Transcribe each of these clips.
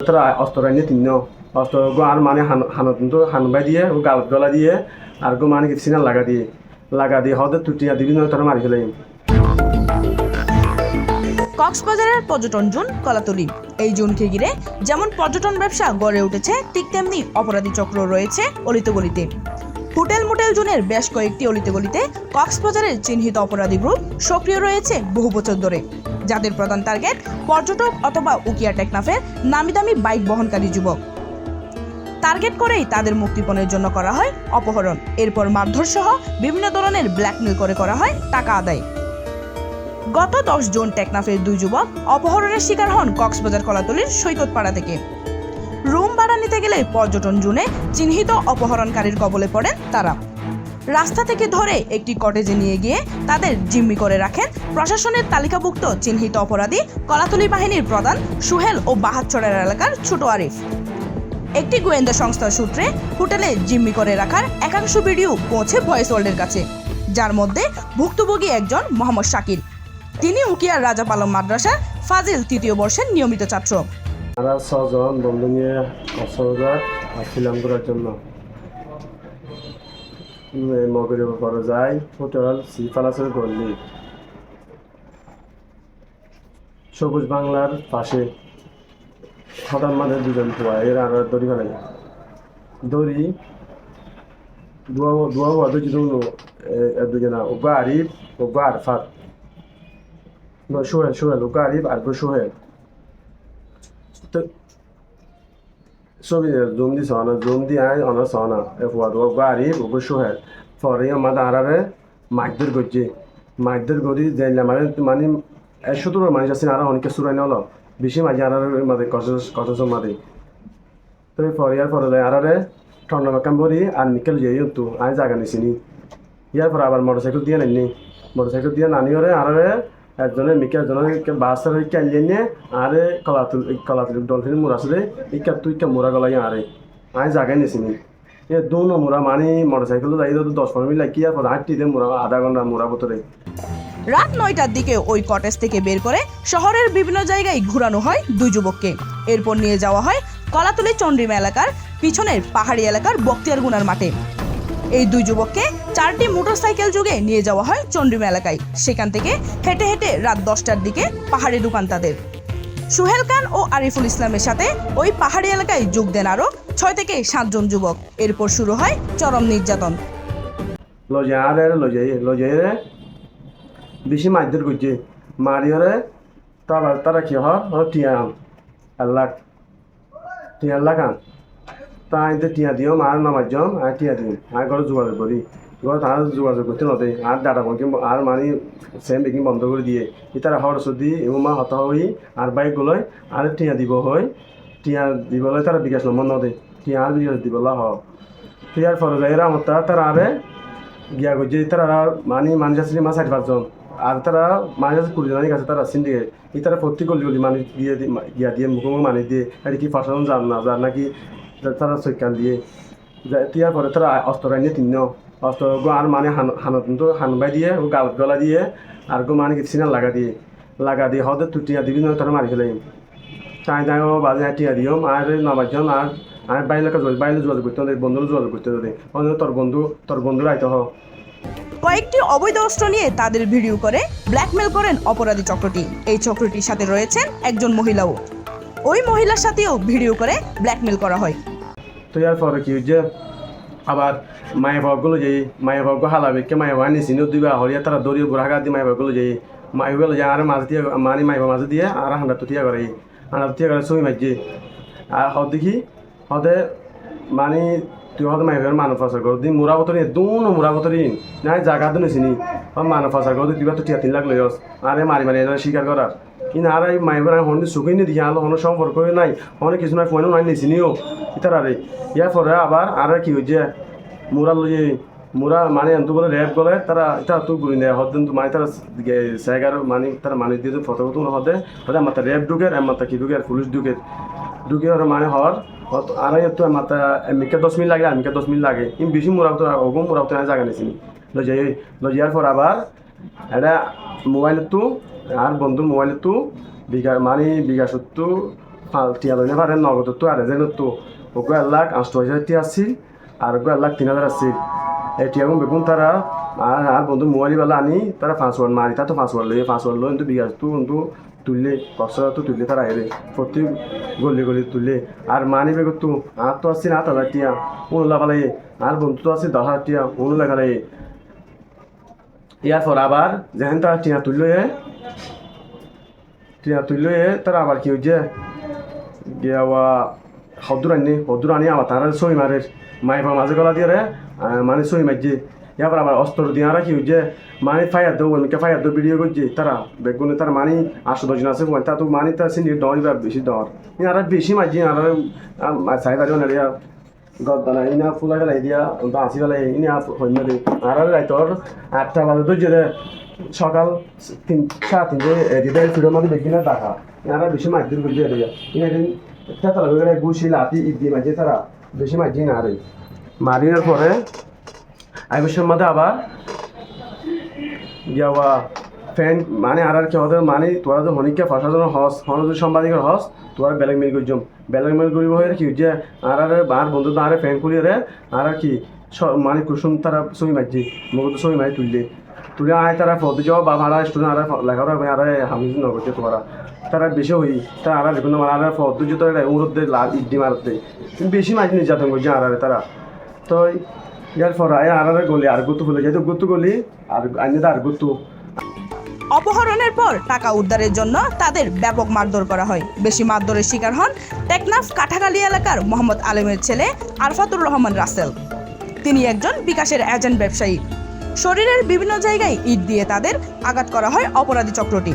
তারা অস্ত্র আইনে তিন অস্ত্র গো আর মানে হানত হানবাই দিয়ে ও গালত গলা দিয়ে আর গো মানে সিনা লাগা দিয়ে হদে তুটিয়া দিবি নয় তারা মারি ফেলাই। কক্সবাজারের পর্যটন জোন কলাতলী। এই জোনকে ঘিরে যেমন পর্যটন ব্যবসা গড়ে উঠেছে, ঠিক তেমনি অপরাধী চক্র রয়েছে অলিতে-গলিতে। হোটেল মোটেল জোনের বেশ কয়েকটি অলিতে-গলিতে কক্সবাজারের চিহ্নিত অপরাধী গ্রুপ সক্রিয় রয়েছে বহু বছর ধরে, যাদের প্রধান টার্গেট পর্যটক অথবা উকিয়া টেকনাফের নামি দামি বাইক বহনকারী যুবক। টার্গেট করেই তাদের মুক্তিপণের জন্য করা হয় অপহরণ, এরপর মারধর সহ বিভিন্ন ধরনের ব্ল্যাকমেল করে করা হয় টাকা আদায়। গত 10 জুন টেকনাফের 2 যুবক অপহরণের শিকার হন কক্সবাজার কলাতলীর সৈকতপাড়া থেকে। রুম ভাড়া নিতে গেলে পর্যটন জোনে চিহ্নিত অপহরণকারীর কবলে পড়েন তারা। রাস্তা থেকে ধরে একটি কটেজে নিয়ে গিয়ে তাদের জিম্মি করে রাখেন প্রশাসনের তালিকাভুক্ত চিহ্নিত অপরাধী কলাতলী বাহিনীর প্রধান সুহেল ও বাহাতছড়ার এলাকার ছোট আরিফ। একটি গোয়েন্দা সংস্থার সূত্রে হোটেলে জিম্মি করে রাখার একাংশ ভিডিও পৌঁছে ভয়েস ওয়ার্ল্ডের কাছে, যার মধ্যে ভুক্তভোগী একজন মোহাম্মদ শাকিল। তিনি উকিয়ার রাজাপালং মাদ্রাসার ফাজিল 3য় বর্ষের নিয়মিত ছাত্র। আমরা 6 জন বন্ধু নিয়ে কক্সবাজার আসছিলাম ঘোরার জন্য। মগরিবের পরে যাই হোটেল সি প্যালেসের গল্লি, সবুজ বাংলার পাশে। হঠাৎ মানে দুজন পোয়া এর আর দড়ি ফেলাই দড়ি দুয়া দুজন দুজনা ওগা আরিফ ওগা আরফাত সোহেল ওগা আরিফ আর সোহেল। তো ছবি জুম দি সনা জুম দি আই অনা সনা এফওয়াদ ওগা আরিফ ওগা সোহেল পরে আমাদের আরারে মাইকদের গড়ি যাইলে মানে 17 মানুষ আছে আর অনেকে সুরাই নল বেশি মাঝে আর মাঝে কত মাঝে। তো পরে আরারে ঠান্ডা মাকাম বরি আর নিকেল যাই তো আই জায়গা নিছিনি। ইয়ার পরে আবার মোটরসাইকেল দিয়ে নানি ওরে আরারে একজনের মিকে একজনের বাসের কালিয়ে নিয়ে আরে কলাতুল ডলফিন মুড়া আসলে ইকা তুই মুড়া গলাই আরে আই জায়গায় নিছিনি। এ দু মুড়া মানে মোটরসাইকেল যাই 10-15 মিনিট লাগি আর পরে আটটি দিয়ে মুড়া আধা ঘন্টা মুড়া বোতরে। রাত 9টার দিকে ওই কটেজ থেকে বের করে শহরের বিভিন্ন জায়গায় ঘুরানো হয় 2 যুবককে। এরপর নিয়ে যাওয়া হয় কলাতলী চন্দ্রিমা এলাকার পিছনের পাহাড়ি এলাকার বক্তিয়ারগুনার মাঠে। এই 2 যুবককে 4টি মোটরসাইকেল যোগে নিয়ে যাওয়া হয় চন্দ্রিমা এলাকায়। সেখান থেকে হেঁটে হেঁটে রাত 10টার দিকে পাহাড়ে ঢুকান তাদের। সুহেল খান ও আরিফুল ইসলামের সাথে ওই পাহাড়ি এলাকায় যোগ দেন আরো 6 থেকে 7 জন যুবক। এরপর শুরু হয় চরম নির্যাতন। লজাই বেশি মারধর করছে মারিয়রে তারা কি হয় টিয়া আল্লাহ খান তাই টিয়া দিও আর নামাজন আর টিয়া দিও আর ঘরে যোগাযোগ করি ঘরে তারা যোগাযোগ করতে নদে আর ডাটা বঙ্কিং আর মানে সেম বেকিং বন্ধ করে দিয়ে তারা হর সদি এমা হতা হই আর বাইকগুলোয় আর টিয়া দিব হয় টিয়া দিবলৈ তারা বিকাশ নম্বর নদে টিয়া আর বিকাশ দিবলা হ টিয়ার ফলে যাই আমার তারা আরে গিয়া করছে তারা মানে মানুষ আছে মা 4-5 জন আর তারা মানুষ আছে 20 জনের কাছে তারা সিন্ডিকেট তারা প্রত্যেক গলি মানুষ গিয়া দিয়ে মুখোমুখি মানুষ দিয়ে আর কি ফাঁসানো যার নাকি তারা সৈকাল দিয়ে তিয়ার পরে তারা অস্ত্র আইনে তিন অস্ত্র গো আর মানে হানবাই দিয়ে ও গালত গলা দিয়ে আর গো মানে সিনা লাগা দিয়ে হদে তুটিয়া দিবি নয় তারা মারি ফেলাই। তাই ও বাজে টিয়া দিও আর 9 জন আর বাইরে যোগাযোগ করতে হবে বন্ধুরা যোগাযোগ করতে হবে তোর বন্ধুরা আইতে হ। কয়েকটি অবৈধ অস্ত্র নিয়ে তাদের ভিডিও করে ব্ল্যাকমেল করেন অপরাধী চক্রটি। এই চক্রটির সাথে রয়েছেন একজন মহিলাও। ওই মহিলার সাথেও ভিডিও করে ব্ল্যাকমেল করা হয়। তো এর পরে কি হচ্ছে আবার মায়াবাবগুলো যাই মায়াবাবকে হালাবে মায়াবা নিচিনি দুইবা হরিয়া তারা দড়িয়ে বুড়াঘা দিয়ে মায়াবাবগুলো যাই মায়াগুলো যায় আর মাছ দিয়ে মানে মাইবা মাছ দিয়ে আর হান্ডা তুটিয়া করে ছবি মারছে আর দেখি হদে মানে তুই হয়তো মাইবের মানুষ ফাঁসার করো দিন মুরা বতরি মুরা বতরি না জায়গা তো নিছিনি মানুষ ফাঁসার করো দিবা তো 3 লাখ লইস আরে মারি স্বীকার করার কিন্তু আর এই মাইবের হন্দি সুখই নি দেখি আলো হন সম্পর্ক নাই অনেক কিছু নাই ফোনও নাই নিছিনিও ইতার আরে ইয়ার পরে আবার আর কি হয়েছে মুরা মানে এত বলে র্যাপ গলে তারা এটা তো গুলি নেয় হতেন তো মানে তারা জায়গার মানে তারা মানুষ দিয়ে ফটো হতে আমার র্যাপ ঢুকের আমার কি ঢুকের পুলিশ ঢুকে ওরা মানে হওয়ার আর তো আমার এমনিকে 10 মিনিট লাগে আমিকে 10 মিনিট লাগে কিন্তু বেশি মোরাও তো জায়গা নিছিনি লজিয়ার পর আবার এটা মোবাইলের তো আর বন্ধুর মোবাইলের তো বিঘা মানে বিঘাসত্তর টিয়া লইনে পারে নগদ তো আর যেন তো ওকে 1,88,000 টিয়া আসছিল আর ওকে 1,03,000 আসছিল এই টিয়াগুন বেগুন তারা আর বন্ধু মোবাইল বেলা আনি তারা পাসওয়ার্ড মারি তা তো পাসওয়ার্ড লই কিন্তু বিকাশ তো কিন্তু তুললে কষ্টরা তো তুললে তারা এরে প্রতি গলি তুললে আর মানি বেগ তো আর তো আসছে 8,000 টিয়া উন লাগালে আর বন্ধু তো আছে 10,000 টিয়া উন লাগালে ইয়ার পর আবার যেহেন তারা টিয়া তুললে তারা আবার কি হয়েছে গিয়া হদ্দুর আনি আবার তারা সই মারের মাইফা মাঝে গলা দিয়ে মানে সই মারছে ইয়ার পর আবার অস্ত্র দিয়ে আর কি হয়েছে মানে ফায়ার দেবো ফায়ার দেবো ভিডিও করছে তারা বেগুনে তার মানে 8-10 জন আছে তা তো মানে তার সিনিয়র ডর বা বেশি ডর আর বেশি মারছি আর চাই পারি না গদ্দানা ইনা ফুলা ফেলাই দিয়া বাঁচি ফেলাই ইনা হইন দে আর রাইতর 8টা বাজে তো যে সকাল 3:30 এদিকে ফিরোর মধ্যে দেখি না টাকা আর বেশি মারধর করছে এদিকে ইনা দিন তারা করে গুছি লাতি ইদি মাঝে তারা বেশি মারছি না রে মারিনার পরে আইবসের মধ্যে আবার গিয়া ফ্যান মানে আর কি ওদের মানে তোরা যে হনিকা ফাঁসার জন্য হস হনজ সাংবাদিকের হস তোরা বেলেগ মিল করছম বেলেগ মিল করিব হয়ে কি যে আর বন্ধু আর ফ্যান খুলিয়ে রে আর কি মানে কুসুম তারা সই মারছি মুখ সই মারি তুলে আয় তারা পদে যাওয়া বা ভাড়া স্টুডেন্ট আর লেখাপড়া আর হামিজ নগরছে তোরা তারা বেশি হই তারা আর দেখুন আর পদ যত উড়তে লাভ ইডি মারতে বেশি মাঝে নির্যাতন করছে আর তারা তো ইয়ার পর আর গলি আর গুতু ফুলে যেহেতু গুতু গলি আর আইনে আর গুতু অপহরণের পর টাকা উদ্ধারের জন্য তাদের ব্যাপক মারধর করা হয়। বেশি মারধরের শিকার হন টেকনাফ কাঠাখালী এলাকার মোহাম্মদ আলমের ছেলে আরফাতুর রহমান রাসেল। তিনি একজন বিকাশের এজেন্ট ব্যবসায়ী। শরীরের বিভিন্ন জায়গায় ইট দিয়ে তাদের আঘাত করা হয় অপরাধী চক্রটি।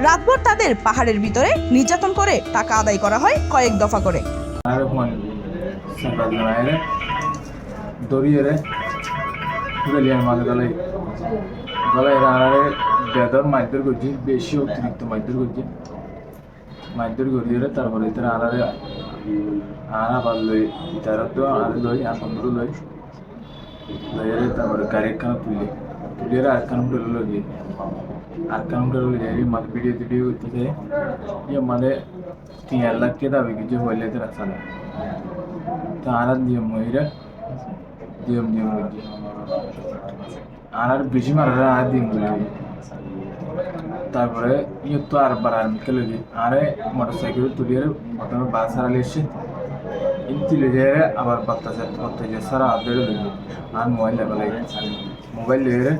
রাতভর তাদের পাহাড়ের ভিতরে নির্যাতন করে টাকা আদায় করা হয় কয়েক দফা করে। বেদর মারধর করছি বেশি অতিরিক্ত মারধর করছি মারধর করিয়ে তারপরে তারা আবার লই তারা তো আর লই আর বন্ধুরও লই তারপরে গাড়ি একখানা তুলিয়ে আরেকখান উঠে লই আরেকখান উঠে লই যাই মাঝে ভিডিও করতেছে ইয়ে মানে 3 লাখ কে দাবি কিছু হইলে তারা চালা তা আর নিয়ম মহিরা নিয়ম করছি আর বেশি মারা আর দিন তারপরে ইয়ে তো আর বাড়ার মিকে লগে আরে মোটরসাইকেল তুলিয়ে প্রথমে বাস হারালে এসে তুলে যেয়ে আবার বাচ্চা সারা আপডেট লগে আর মোবাইল লেগে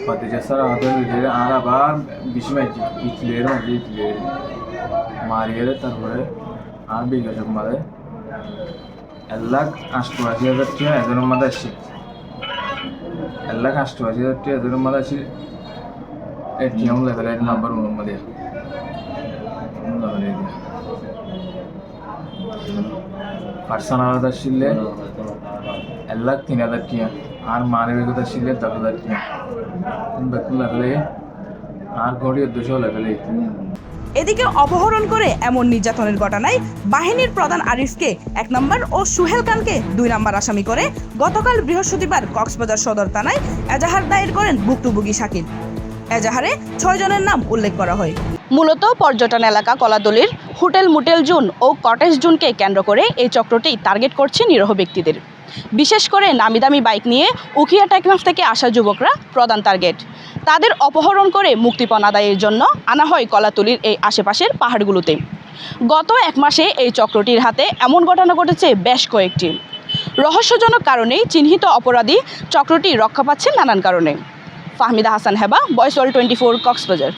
বাচ্চা সারা আপডেট লগে আর আবার বেশি মারছি ইটলের মারিয়ে তারপরে আর বিকাশের মাঝে 1,88,000 টাকা এজনের মাঝে আসছে 1,88,000 টাকা এজনের মাঝে আসছে এটিএম লেভেলের নাম্বার মধ্যে পার্সোনাল আলাদা আসলে 1,03,000 টাকা আর মানের কথা আসলে 10,000 টাকা বেতন লাগলে আর ঘড়ি 200 লাগলে। এদিকে অপহরণ করে এমন নির্যাতনের ঘটনায় বাহিনীর প্রধান আরিফকে 1 নম্বর ও সুহেল খানকে 2 নম্বর আসামি করে গতকাল বৃহস্পতিবার কক্সবাজার সদর থানায় এজাহার দায়ের করেন ভুক্তভোগী শাকিল। এজাহারে 6 জনের নাম উল্লেখ করা হয়। মূলত পর্যটন এলাকা কলাতলির হোটেল মোটেল জোন ও কটেজ জোনকে কেন্দ্র করে এই চক্রটি টার্গেট করছে নিরীহ ব্যক্তিদের। বিশেষ করে নামি দামি বাইক নিয়ে উখিয়া টেকনাফ থেকে আসা যুবকরা প্রধান টার্গেট। তাদের অপহরণ করে মুক্তিপণ আদায়ের জন্য আনা হয় কলাতলির এই আশেপাশের পাহাড়গুলোতে। গত 1 মাসে এই চক্রটির হাতে এমন ঘটনা ঘটেছে বেশ কয়েকটি। রহস্যজনক কারণেই চিহ্নিত অপরাধী চক্রটি রক্ষা পাচ্ছে নানান কারণে। Fahmida Hasan Heba, voice world 24, Cox's Bazar.